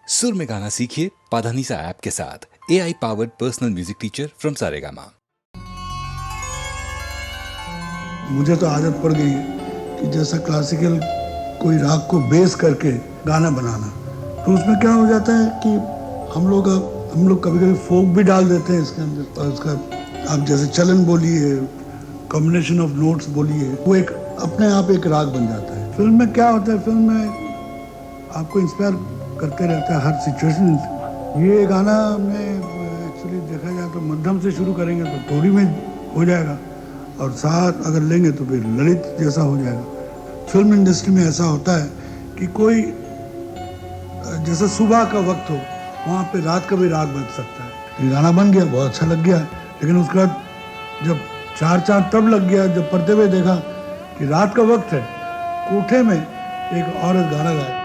सुर में गाना सीखिए पाधानीसा ऐप के साथ। AI powered personal music teacher from Saregama. मुझे तो आदत पड़ गई है कि जैसा क्लासिकल कोई राग को बेस करके गाना बनाना, तो उसमें क्या हो जाता है कि हम लोग कभी कभी फोक भी डाल देते हैं इसके अंदर, और उसका आप जैसे चलन बोलिए, कॉम्बिनेशन ऑफ नोट्स बोलिए, वो एक अपने आप एक राग बन जाता है। फिल्म में क्या होता है, फिल्म में आपको इंस्पायर करते रहता है हर सिचुएशन। ये गाना हमने एक्चुअली देखा जाए तो मध्यम से शुरू करेंगे तो थोड़ी में हो जाएगा, और साथ अगर लेंगे तो फिर ललित जैसा हो जाएगा। फिल्म इंडस्ट्री में ऐसा होता है कि कोई जैसे सुबह का वक्त हो, वहाँ पे रात का भी राग बज सकता है। ये गाना बन गया, बहुत अच्छा लग गया, लेकिन उसके बाद जब चार चांद तब लग गया जब पढ़ते हुए देखा कि रात का वक्त है, कोठे में एक औरत गाना गाए।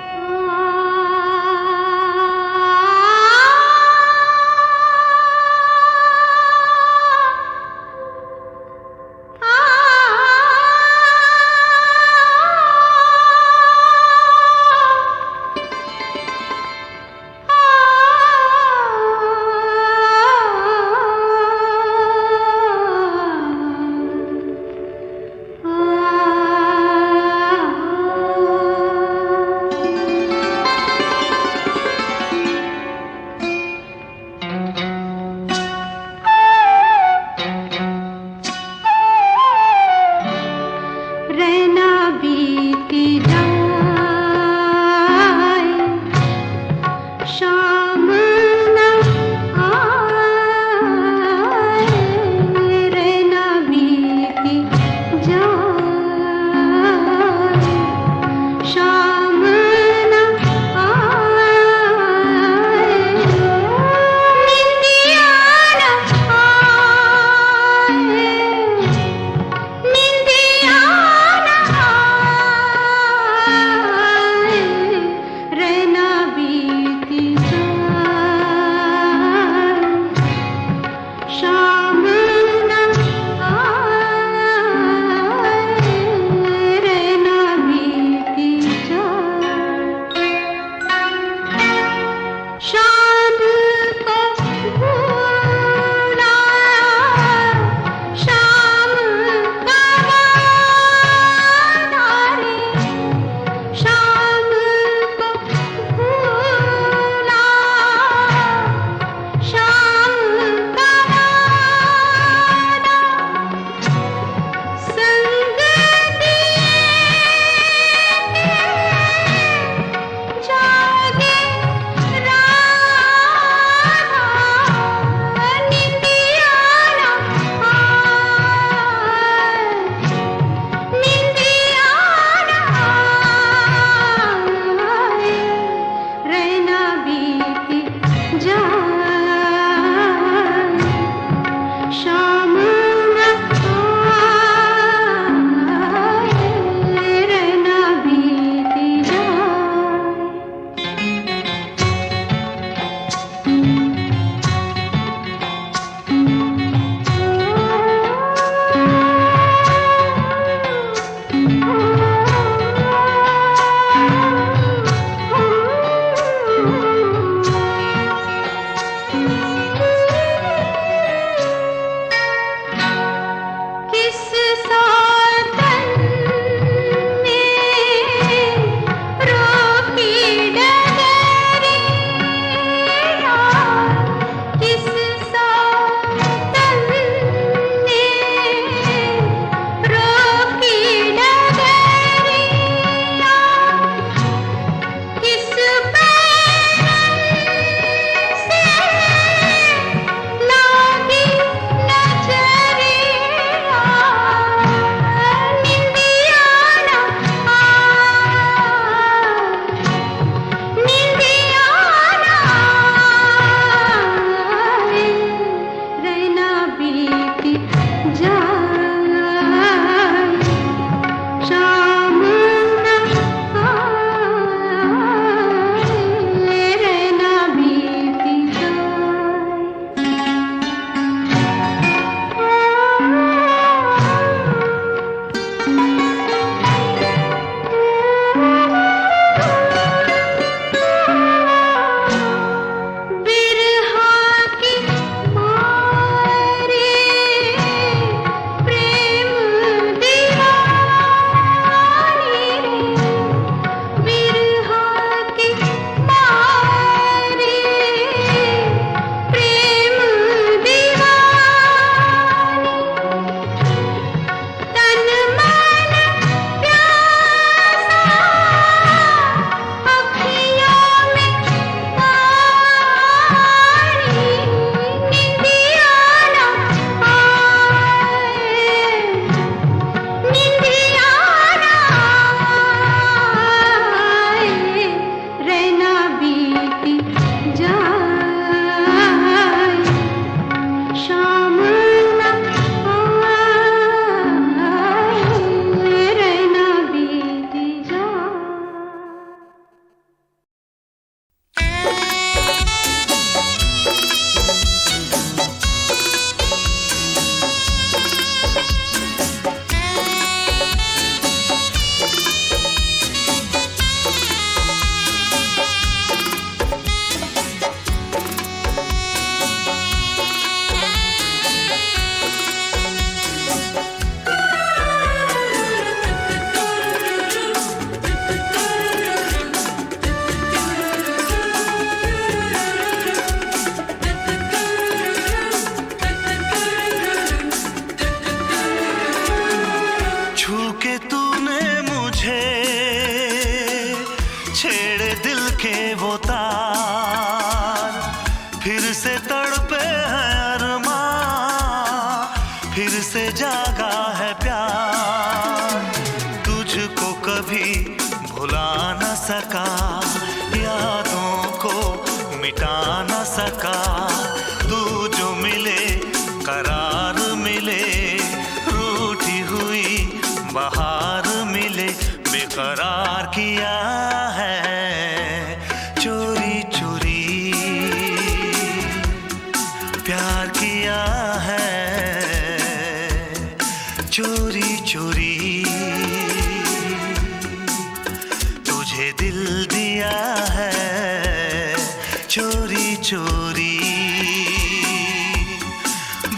चोरी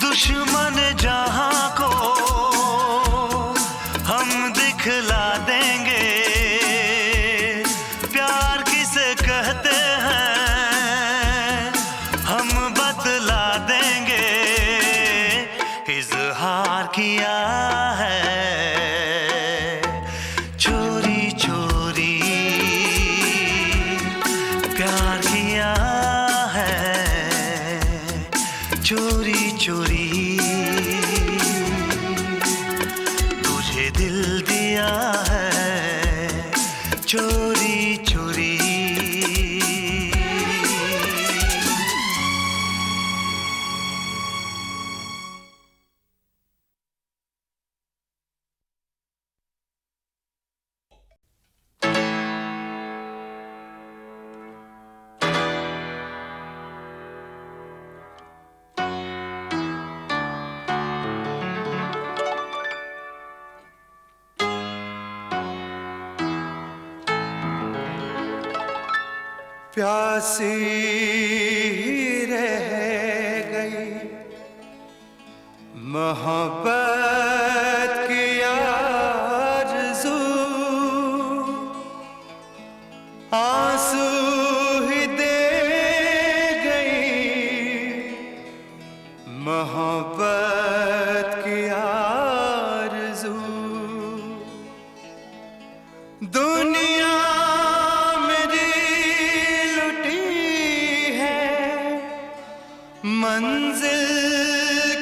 दुश्मन जहां को हम दिखला देंगे, प्यार किसे कहते हैं हम बतला देंगे। इजहार किया है चोरी चोरी, प्यार किया है चोरी चोरी, तुझे दिल दिया है चोरी चोरी। प्यासी रह गई मोहब्बत की आरज़ू, आंसू ही दे गई मोहब्बत की आरज़ू। दुनिया मंजिल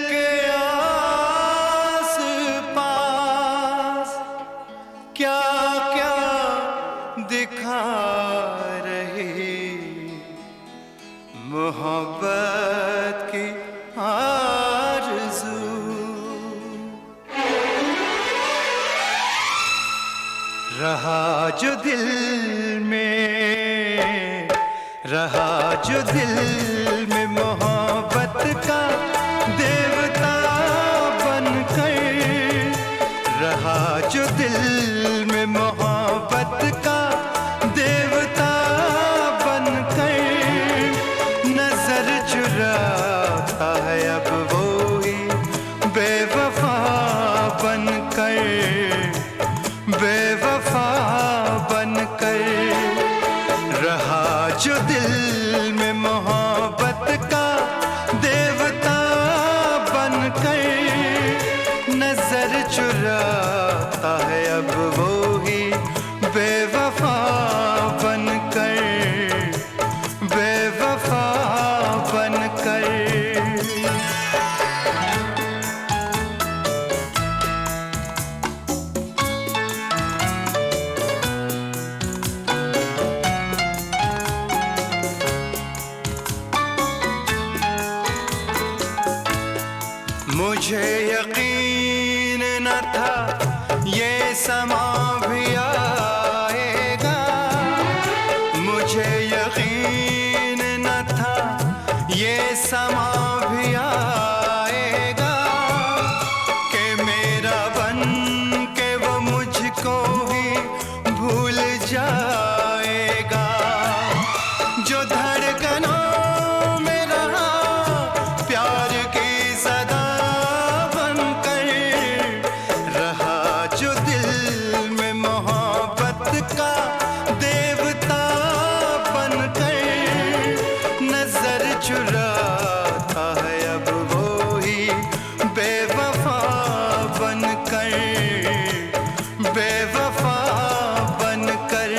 के आस पास क्या क्या दिखा रही मोहब्बत की आरज़ू। रहा जो दिल में, रहा जो दिल में मोहब्बत का देवता बनकर, रहा जो दिल में मोहब्बत का देवता बनकर, नजर चुराता है अब वो ही बेवफा बनकर, बेवफा बनकर। रहा जो दिल में मोहब्बत का देवता बनकर, नजर चुराता है अब वो ही बेवफा बनकर, बेवफा बनकर। मुझे यकीन न था ये समा भी आएगा, मुझे यकीन न था ये समा भी आएगा, कि मेरा बन के वो मुझको ही भूल जाएगा। जो धड़कनों में रहा प्यार की सदा बनकर, रहा जो दिल में मोहब्बत का देवता बनकर, नजर चुराता है अब वो ही बेवफा बनकर, बेवफा बनकर।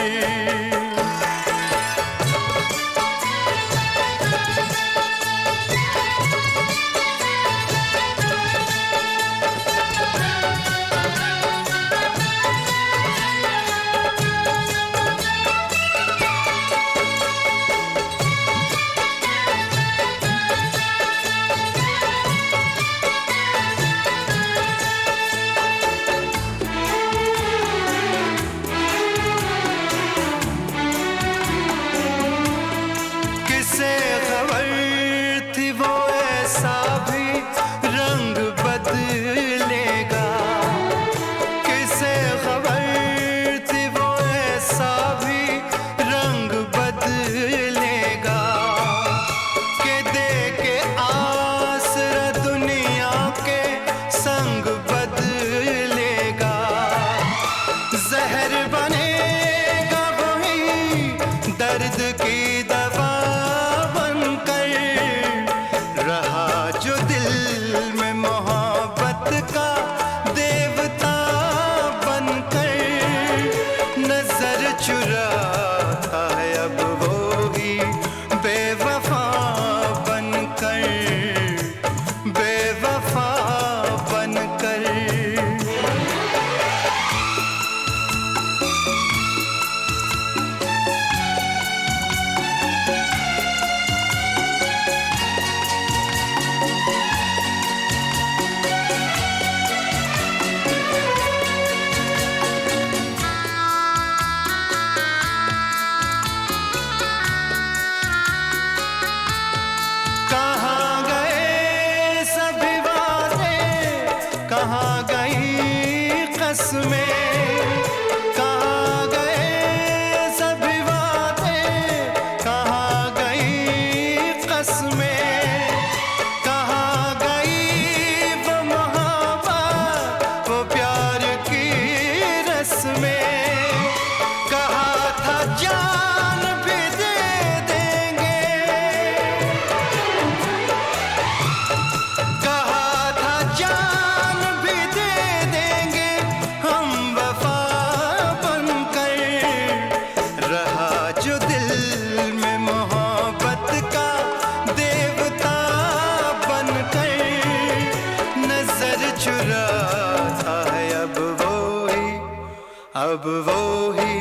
अब वो ही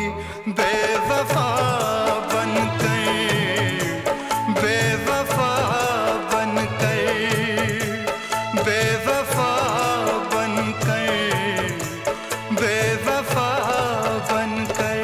बेवफा बनकर, बेवफा बनकर, बेवफा बनकर, बेवफा बनकर।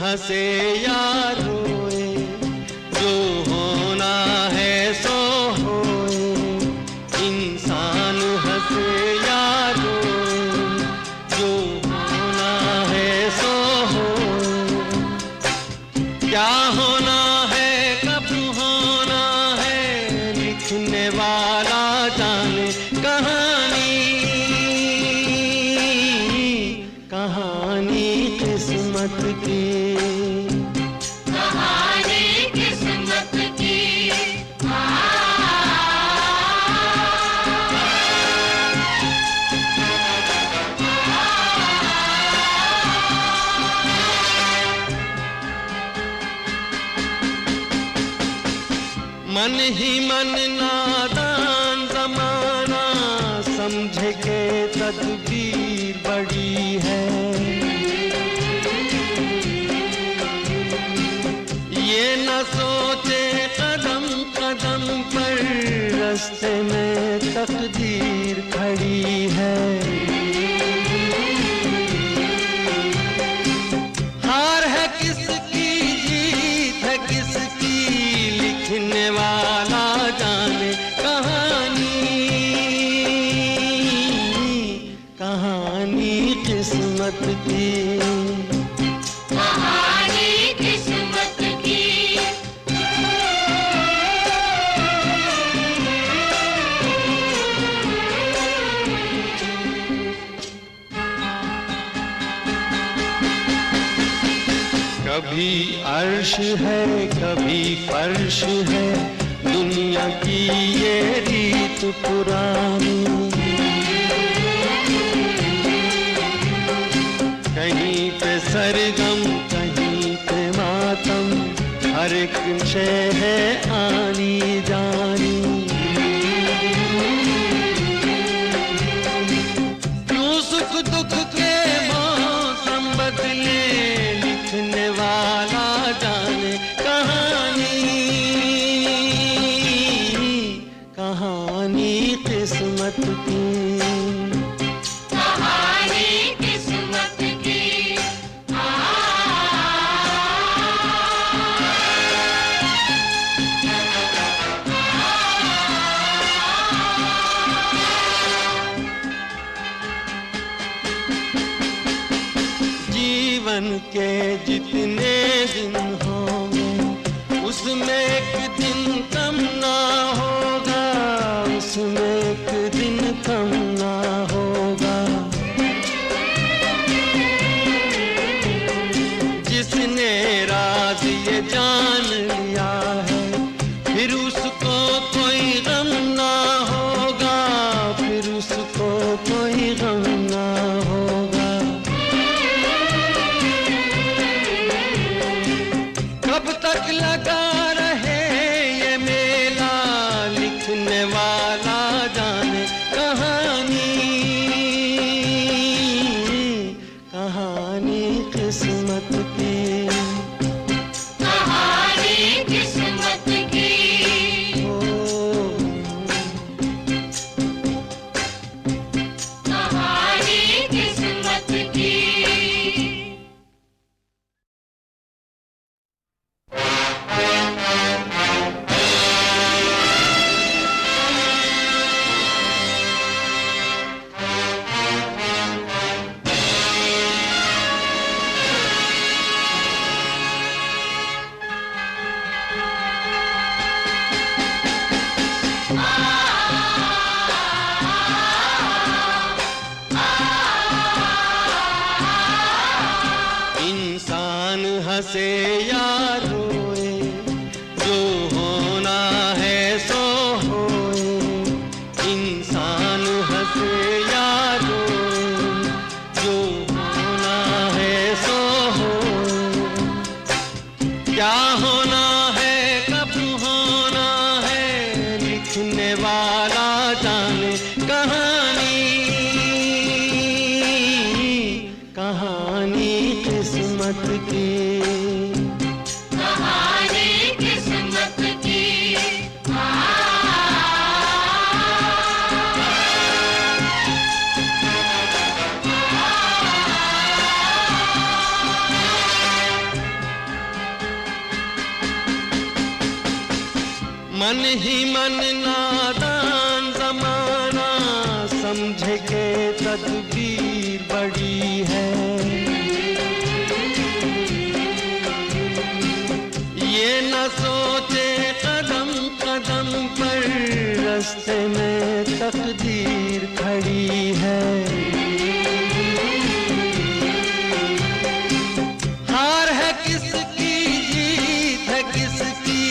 हंसे या रोए, जो होना है सो होए। इंसान हंसे या रोए, जो होना है सो होए। क्या होना है कब होना है, लिखने वाला जाने। कहानी किस्मत की मन ही मन नादान जमाना समझे के तदबीर बड़ी है। ये न सोचे कदम कदम पर रास्ते में तकदीर खड़ी है। हार है किसकी जीत है किसकी लिखने वाला जाने कहानी, कहानी किस्मत की, कहानी किस्मत की। कभी अर्श है कभी फर्श है दुनिया की ये रीत पुरानी। कहीं पे सरगम कहीं पे मातम हर एक शय है आनी जानी। क्यों सुख दुख के मौसम बदले लिखने वाला जाने कहानी, कहानी किस्मत की, कहानी किस्मत की। जीवन के जितने दिन होंगे उसमें एक दिन कम ना होगा, उसमें एक दिन कम ना होगा। जिसने राज ये जान लिया है फिर उसको कोई गम ना होगा, फिर उसको कोई गम ना होगा। कब तक लगा रहे ये मेला लिखने वाला जाने कहानी, कहानी किस्मत की, कहानी किस्मत की। कहानी किस्मत की। इंसान हंसे या रोए जो होना है सो होए। इंसान हंसे या रोए जो होना है सो होए। क्या होना है कब होना है लिखने वाला जाने कहानी, कहानी किस्मत की, कहानी किस्मत की। मन ही मन नादान जमाना समझे के तदबीर बड़ी है। ये न सोचे कदम कदम पर रास्ते में तकदीर खड़ी है। हार है किसकी जीत है किसकी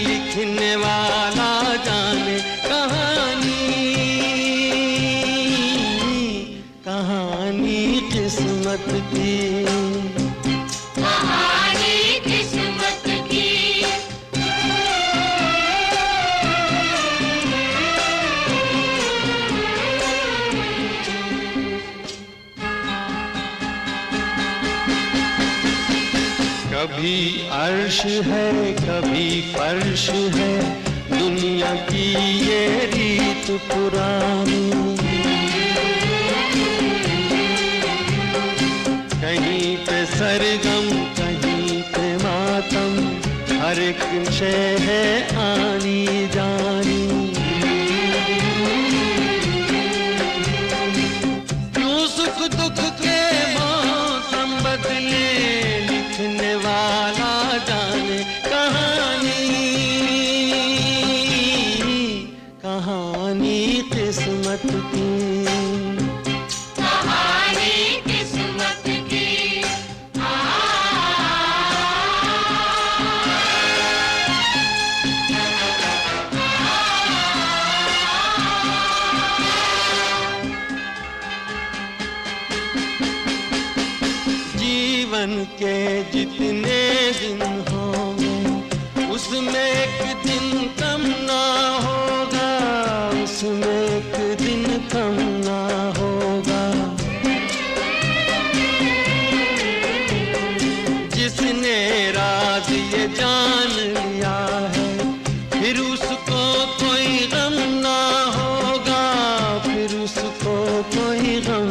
लिखने वाला जाने कहानी, कहानी किस्मत की, कहानी किस्मत की। कभी अर्श है कभी फर्श है, दुनिया की ये रीत पुरानी। कहीं पे सरगम कहीं पे मातम, हर एक शय है आनी जानी। क्यों सुख दुख के मौसम बदले, लिखने वाला जाने कहानी। कहानी किस्मत की, कहानी किस्मत की। जीवन के जितने दिन होंगे, उसमें एक दिन कम ना होगा, उसमें एक दिन कम ना होगा। जिसने राज ये जान लिया है, फिर उसको कोई गम ना होगा, फिर उसको कोई गम